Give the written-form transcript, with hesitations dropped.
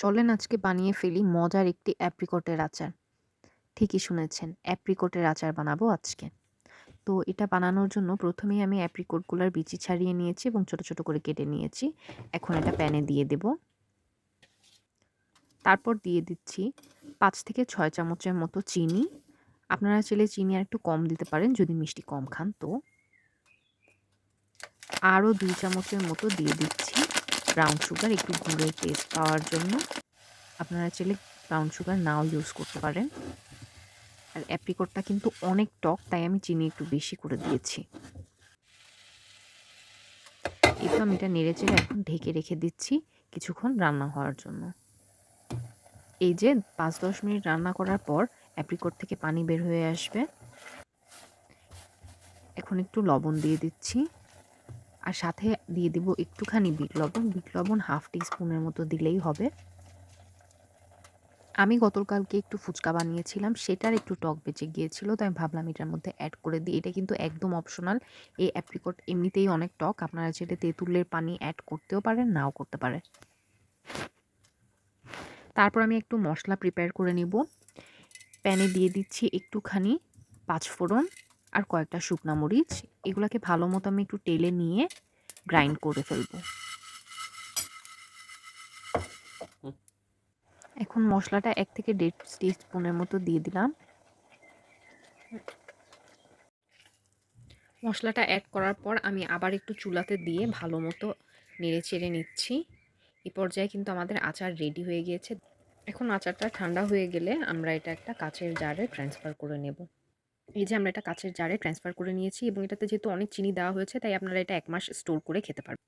চলেন আজকে বানিয়ে ফেলি মজার একটি অ্যাপ্রিকটের আচার। ঠিকই শুনেছেন, অ্যাপ্রিকটের আচার বানাবো আজকে। তো এটা বানানোর জন্য প্রথমেই আমি অ্যাপ্রিকটগুলার বিচি ছাড়িয়ে নিয়েছি এবং ছোট, ছোট করে কেটে নিয়েছি। এখন এটা প্যানে দিয়ে দেব। তারপর দিয়ে দিচ্ছি ৫ থেকে ৬ চামচের মতো চিনি। আপনারা চাইলে চিনি আরেকটু কম দিতে পারেন যদি মিষ্টি কম খান তো। আরও ২ চামচের মতো দিয়ে দিচ্ছি ব্রাউন সুগার একটু গুড়ের টেস্ট পাওয়ার জন্য। আপনারা চাইলে ব্রাউন সুগার নাও ইউজ করতে পারেন। আর অ্যাপ্রিকটটা কিন্তু অনেক টক, তাই আমি চিনি একটু বেশি করে দিয়েছি। এই তো আমি এটা নেড়েচেড়ে এখন ঢেকে রেখে দিচ্ছি কিছুক্ষণ রান্না হওয়ার জন্য। এই যে ৫-১০ মিনিট রান্না করার পর অ্যাপ্রিকট থেকে পানি বের হয়ে আসবে। এখন একটু লবণ দিয়ে দিচ্ছি। আর সাথে দিয়ে দিব একটুখানি বিট লবণ। বিট লবণ 1/2 টিস্পুনের মতো দিলেই হবে। আমি গতকালকে একটু ফুচকা বানিয়েছিলাম, সেটার একটু টক বেঁচে গিয়েছিল, তো আমি ভাবলাম এটার মধ্যে অ্যাড করে দিই। এটা কিন্তু একদম অপশনাল। এই অ্যাপ্রিকট এমনিতেই অনেক টক, আপনারা চাইলে তেঁতুলের পানি অ্যাড করতেও পারেন, নাও করতে পারেন। তারপর আমি একটু মশলা প্রিপেয়ার করে নিব। প্যানে দিয়ে দিচ্ছি একটুখানি পাঁচফোড়ন আর কয়েকটা শুকনা মরিচ। এগুলাকে ভালো মতো আমি একটু টেলে নিয়ে গ্রাইন্ড করে ফেলবো। এখন মশলাটা ১ থেকে ১.৫ টিস্পুনের মতো দিয়ে দিলাম। মশলাটা অ্যাড করার পর আমি আবার একটু চুলাতে দিয়ে ভালো মতো নেড়েচেড়ে নিচ্ছি। এই পর্যায়ে কিন্তু আমাদের আচার রেডি হয়ে গিয়েছে। এখন আচারটা ঠান্ডা হয়ে গেলে আমরা এটা একটা কাচের জারে ট্রান্সফার করে নেব। এই যে আমরা এটা কাচের জারে ট্রান্সফার করে নিয়েছি এবং এটাতে যেহেতু অনেক চিনি দেওয়া হয়েছে, তাই আপনারা এটা ১ মাস স্টোর করে খেতে পারবেন।